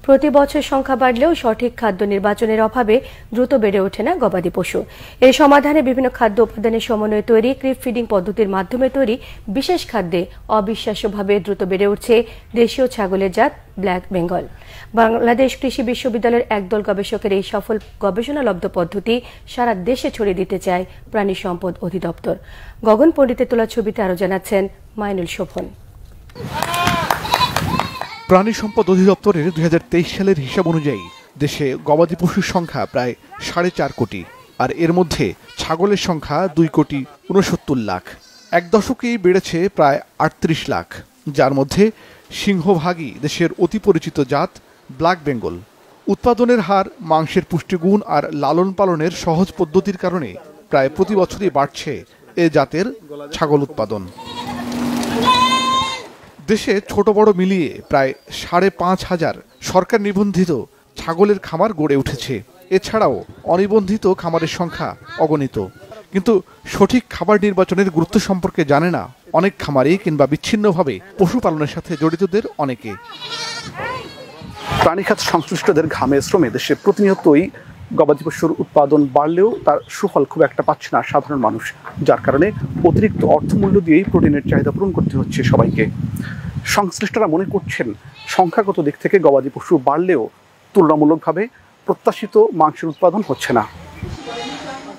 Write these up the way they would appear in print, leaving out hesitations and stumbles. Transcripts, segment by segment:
প্রতি বছর সংখ্যা বাড়লেও সঠিক খাদ্য নির্বাচনের অভাবে দ্রুত বেড়ে ওঠে না গবাদি পশু। এর সমাধানে বিভিন্ন খাদ্য উপাদানের সমন্বয়ে তৈরি ক্রিপ ফিডিং পদ্ধতির মাধ্যমে তৈরি বিশেষ খাদ্যে অবিশ্বাস্যভাবে দ্রুত বেড়ে উঠছে দেশীয় ছাগলের জাত ব্ল্যাক বেঙ্গল। বাংলাদেশ কৃষি বিশ্ববিদ্যালয়ের একদল গবেষকের এই সফল গবেষণালব্ধ পদ্ধতি সারা দেশে ছড়িয়ে দিতে চায় প্রাণী সম্পদ অধিদপ্তর। গগন পণ্ডিতের তোলা ছবিতে আরো জানাচ্ছেন মাইনুল শোভন। প্রাণী সম্পদ অধিদপ্তরের 2023 সালের হিসাব অনুযায়ী দেশে গবাদি পশুর সংখ্যা প্রায় 4.5 কোটি, আর এর মধ্যে ছাগলের সংখ্যা 2,69,00,000। এক দশকেই বেড়েছে প্রায় 38 লাখ, যার মধ্যে সিংহভাগই দেশের অতি পরিচিত জাত ব্ল্যাক বেঙ্গল। উৎপাদনের হার, মাংসের পুষ্টিগুণ আর লালন পালনের সহজ পদ্ধতির কারণে প্রায় প্রতি বছরই বাড়ছে এ জাতের ছাগল উৎপাদন। দেশে ছোট বড় মিলিয়ে প্রায় 5,500 সরকার নিবন্ধিত ছাগলের খামার গড়ে উঠেছে। এছাড়াও অনিবন্ধিত খামারের সংখ্যা অগণিত। কিন্তু সঠিক খাবার নির্বাচনের গুরুত্ব সম্পর্কে জানে না অনেক খামারে কিংবা বিচ্ছিন্নভাবে পশুপালনের সাথে জড়িতদের অনেকে। প্রাণীখাত সংশ্লিষ্টদের ঘামে শ্রমে দেশে প্রতিনিয়তই গবাদি পশুর উৎপাদন বাড়লেও তার সুফল খুব একটা পাচ্ছে না সাধারণ মানুষ, যার কারণে অতিরিক্ত অর্থমূল্য দিয়েই প্রোটিনের চাহিদা পূরণ করতে হচ্ছে সবাইকে। সংশ্লিষ্টরা মনে করছেন, সংখ্যাগত দিক থেকে গবাদি পশু বাড়লেও তুলনামূলকভাবে প্রত্যাশিত মাংসের উৎপাদন হচ্ছে না।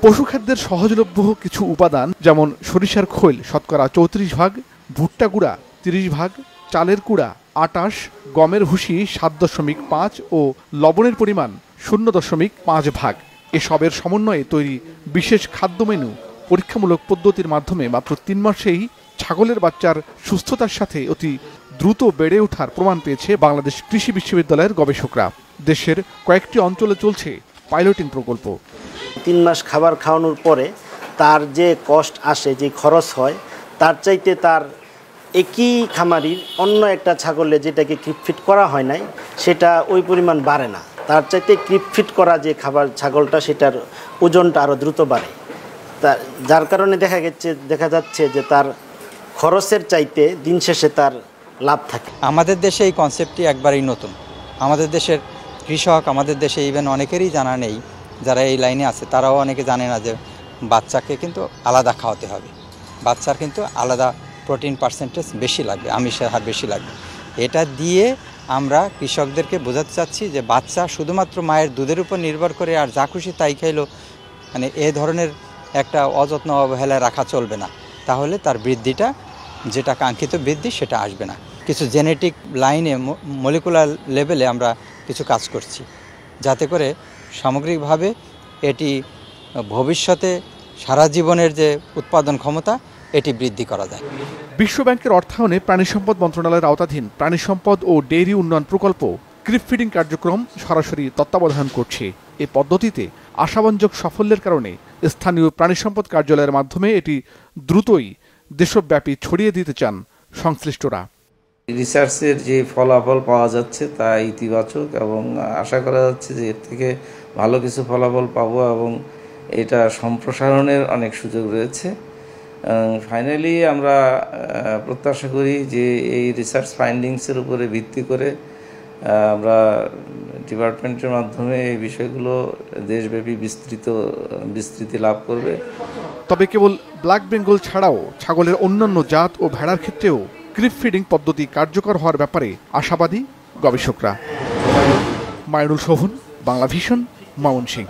পশুখাদ্যের সহজলভ্য কিছু উপাদান যেমন সরিষার খৈল শতকরা 34%, ভুট্টা গুঁড়া 30%, চালের কুড়া 28%, গমের ভুসি 7.5% ও লবণের পরিমাণ 0.5%। এসবের সমন্বয়ে তৈরি বিশেষ খাদ্য মেনু পরীক্ষামূলক পদ্ধতির মাধ্যমে মাত্র 3 মাসেই ছাগলের বাচ্চার সুস্থতার সাথে অতি দ্রুত বেড়ে ওঠার প্রমাণ পেয়েছে বাংলাদেশ কৃষি বিশ্ববিদ্যালয়ের গবেষকরা। দেশের কয়েকটি অঞ্চলে চলছে পাইলটিং প্রকল্প। 3 মাস খাবার খাওয়ানোর পরে তার যে কষ্ট আসে, যে খরচ হয়, তার চাইতে তার একই খামারির অন্য একটা ছাগলে যেটাকে ক্রিপ ফিট করা হয় নাই সেটা ওই পরিমাণ বাড়ে না। তার চাইতে ক্রিপ ফিট করা যে খাবার ছাগলটা সেটার ওজনটা আরও দ্রুত বাড়ে। যার কারণে দেখা যাচ্ছে যে তার খরচের চাইতে দিন শেষে তার লাভ থাকে। আমাদের দেশে এই কনসেপ্টটি একবারই নতুন। আমাদের দেশের কৃষক, আমাদের দেশে ইভেন অনেকেরই জানা নেই, যারা এই লাইনে আছে তারাও অনেকে জানে না যে বাচ্চাকে কিন্তু আলাদা খাওয়াতে হবে। বাচ্চার কিন্তু আলাদা প্রোটিন পার্সেন্টেজ বেশি লাগবে, আমিষের হার বেশি লাগবে। এটা দিয়ে আমরা কৃষকদেরকে বোঝাতে চাচ্ছি যে বাচ্চা শুধুমাত্র মায়ের দুধের উপর নির্ভর করে আর যা খুশি তাই খাইলো, মানে এ ধরনের একটা অযত্ন অবহেলায় রাখা চলবে না। তাহলে তার বৃদ্ধিটা, যেটা কাঙ্ক্ষিত বৃদ্ধি, সেটা আসবে না। কিছু জেনেটিক লাইনে, মলিকুলার লেভেলে আমরা কিছু কাজ করছি, যাতে করে সামগ্রিকভাবে এটি ভবিষ্যতে সারা জীবনের যে উৎপাদন ক্ষমতা এটি বৃদ্ধি করা যায়। বিশ্বব্যাংকের অর্থায়নে প্রাণী সম্পদ মন্ত্রণালয়ের আওতাধীন প্রাণী সম্পদ ও ডেইরি উন্নয়ন প্রকল্প ক্রিপ ফিডিং কার্যক্রম সরাসরি তত্ত্বাবধান করছে। এ পদ্ধতিতে আশাব্যঞ্জক সাফল্যের কারণে স্থানীয় প্রাণী সম্পদ কার্যালয়ের মাধ্যমে এটি দ্রুতই দেশব্যাপী ছড়িয়ে দিতে চান সংশ্লিষ্টরা। রিসার্চের যে ফলাফল পাওয়া যাচ্ছে তা ইতিবাচক এবং আশা করা যাচ্ছে যে এর থেকে ভালো কিছু ফলাফল পাবো এবং এটা সম্প্রসারণের অনেক সুযোগ রয়েছে। ফাইনালি আমরা প্রত্যাশা করি যে এই রিসার্চ ফাইন্ডিংসের উপরে ভিত্তি করে আমরা ডিপার্টমেন্টের মাধ্যমে এই বিষয়গুলো দেশব্যাপী বিস্তৃতি লাভ করবে। তবে কেবল ব্ল্যাক বেঙ্গল ছাড়াও ছাগলের অন্যান্য জাত ও ভেড়ার ক্ষেত্রেও ক্রিপ ফিডিং পদ্ধতি কার্যকর হওয়ার ব্যাপারে আশাবাদী গবেষকরা। মাইনুল শোভন, বাংলা ভিশন, ময়মনসিংহ।